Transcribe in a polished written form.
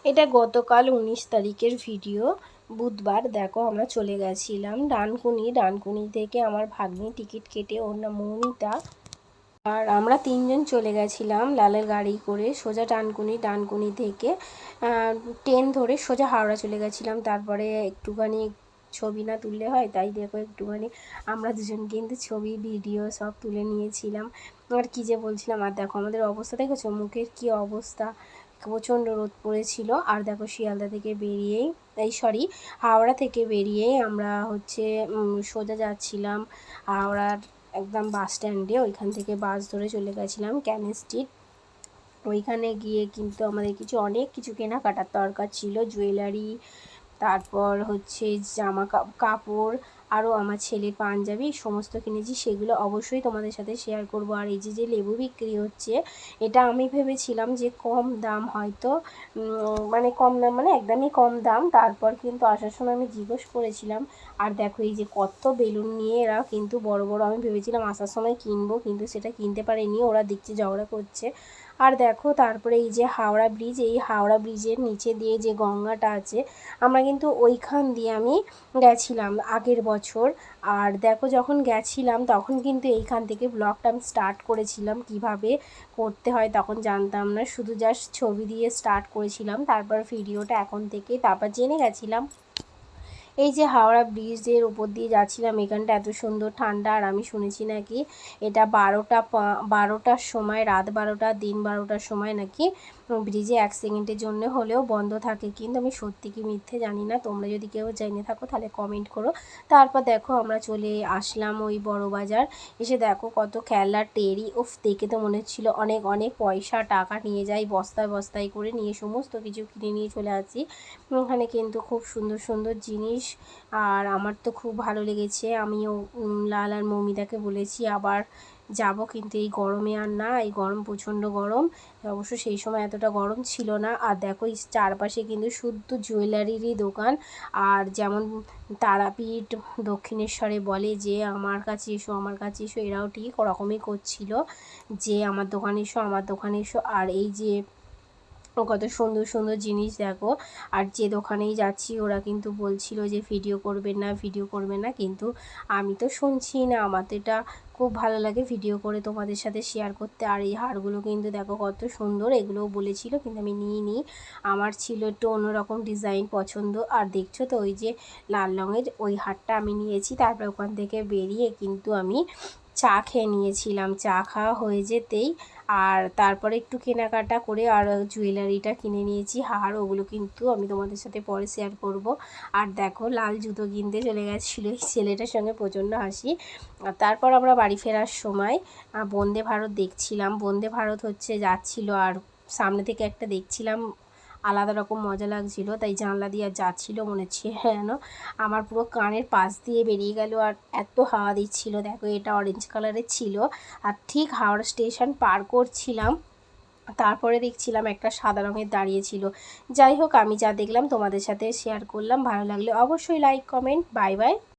এটা গতকাল 19 তারিখের ভিডিও, বুধবার। দেখো আমরা চলে গেছিলাম ডানকুনি থেকে আমার ভাগ্নি টিকিট কেটে, ওর নাম মৌমিতা, আর আমরা তিনজন চলে গেছিলাম লালের গাড়ি করে সোজা ডানকুনি থেকে ট্রেন ধরে সোজা হাওড়া চলে গেছিলাম। তারপরে একটুখানি ছবি না তুললে হয়, তাই দেখো একটুখানি আমরা দুজন কিন্তু ছবি ভিডিও সব তুলে নিয়েছিলাম। আর কী যে বলছিলাম, আর দেখো আমাদের অবস্থা দেখেছো, মুখের কী অবস্থা, প্রচণ্ড রোদ পড়েছিল। আর দেখো শিয়ালদা থেকে বেরিয়েই হাওড়া থেকে বেরিয়েই আমরা সোজা যাচ্ছিলাম হাওড়ার একদম বাস স্ট্যান্ডে। ওইখান থেকে বাস ধরে চলে গেছিলাম ক্যানিং স্ট্রিট। ওইখানে গিয়ে কিন্তু আমাদের অনেক কিছু কেনাকাটার দরকার ছিল, জুয়েলারি, তারপর জামা কাপড়, আরও আমার ছেলের পাঞ্জাবি সমস্ত কিনেছি, সেগুলো অবশ্যই তোমাদের সাথে শেয়ার করব। আর এই যে লেবু বিক্রি হচ্ছে, এটা আমি ভেবেছিলাম যে কম দাম হয়তো, মানে কম দাম মানে একদমই কম দাম। তারপর কিন্তু আসার সময় আমি জিজ্ঞেস করেছিলাম, আর দেখো এই যে কত বেলুন নিয়ে এরা কিন্তু বড় বড়, আমি ভেবেছিলাম আসার সময় কিনবো, কিন্তু সেটা কিনতে পারিনি, ওরা দেখছি ঝগড়া করছে। আর দেখো তারপরে এই যে হাওড়া ব্রিজ, এই হাওড়া ব্রিজের নিচে দিয়ে যে গঙ্গাটা আছে, আমরা কিন্তু ওইখান দিয়ে আমি গেছিলাম আগের বছর। আর দেখো যখন গেছিলাম তখন কিন্তু এইখান থেকে ব্লগটা আমি স্টার্ট করেছিলাম, কিভাবে করতে হয় তখন জানতাম না, শুধু জাস্ট ছবি দিয়ে স্টার্ট করেছিলাম। তারপর ভিডিওটা এখন থেকে তারপর জেনে গেছিলাম। এই যে হাওড়া ব্রিজের উপর দিয়ে যাচ্ছিলাম, এখানটা এত সুন্দর ঠান্ডা। আর আমি শুনেছি নাকি এটা 12টার সময়, রাত 12টা দিন 12টার সময় নাকি ব্রিজে 1 সেকেন্ডের জন্য হলেও বন্ধ থাকে, কিন্তু আমি সত্যি কি মিথ্যে জানি না, তোমরা যদি কেউ জেনে থাকো তাহলে কমেন্ট করো। তারপর দেখো আমরা চলে আসলাম ওই বড় বাজার। এসে দেখো কত খেলনার টেরি, দেখে তো মনে হচ্ছিল অনেক অনেক পয়সা টাকা নিয়ে যাই, বস্তায় বস্তায় করে নিয়ে সমস্ত কিছু কিনে নিয়ে চলে আসি। ওখানে কিন্তু খুব সুন্দর সুন্দর জিনিস, আর আমার তো খুব ভালো লেগেছে। আমিও লাল আর মৌমিতাকে বলেছি আবার যাব, কিন্তু এই গরমে আর না, এই গরম প্রচণ্ড গরম। অবশ্য সেই সময় এতটা গরম ছিল না। আর দেখো এই চারপাশে কিন্তু শুধু জুয়েলারিরই দোকান। আর যেমন তারাপীঠ দক্ষিণেশ্বরে বলে যে আমার কাছে এসো আমার কাছে এসো, এরাও ঠিক ওরকমই করছিল যে আমার দোকানে এসো আমার দোকানে এসো। আর এই যে কত সুন্দর সুন্দর জিনিস দেখো। আর যে দোকানেই যাচ্ছি ওরা কিন্তু বলছিল যে ভিডিও করবেন না, কিন্তু আমি তো শুনছি না, আমার তো এটা খুব ভালো লাগে ভিডিও করে তোমাদের সাথে শেয়ার করতে। আর এই হারগুলো কিন্তু দেখো কত সুন্দর, এগুলোও বলেছিল কিন্তু আমি নিইনি, আমার ছিল একটু অন্যরকম ডিজাইন পছন্দ। আর দেখছো তো ওই যে লাল রঙের ওই হারটা আমি নিয়েছি। তারপর ওখান থেকে বেরিয়ে কিন্তু আমি চা খেয়ে নিয়েছিলাম, চা খাওয়া হয়ে যেতেই আর তারপরে একটু কেনাকাটা করে আর জুয়েলারিটা কিনে নিয়েছি, হার, ওগুলো কিন্তু আমি তোমাদের সাথে পরে শেয়ার করব। আর দেখো লাল জুতো কিনতে চলে গেছিলো এই ছেলেটার সঙ্গে, প্রচণ্ড হাসি। আর তারপর আমরা বাড়ি ফেরার সময় বন্দে ভারত দেখছিলাম, বন্দে ভারত যাচ্ছিল, আর সামনে থেকে একটা দেখছিলাম, আলাদা রকম মজা লাগছিল, তাই জানলা দিয়ে যাচ্ছিল মনে হচ্ছে যেন আমার পুরো কানের পাশ দিয়ে বেরিয়ে গেল। আর এত হাওয়া দিচ্ছিল, দেখো এটা অরেঞ্জ কালারের ছিল। আর ঠিক হাওড়া স্টেশন পার করছিলাম, তারপরে দেখছিলাম একটা সাদা রঙের দাঁড়িয়েছিল। যাই হোক, আমি যা দেখলাম তোমাদের সাথে শেয়ার করলাম, ভালো লাগলে অবশ্যই লাইক কমেন্ট। Bye bye.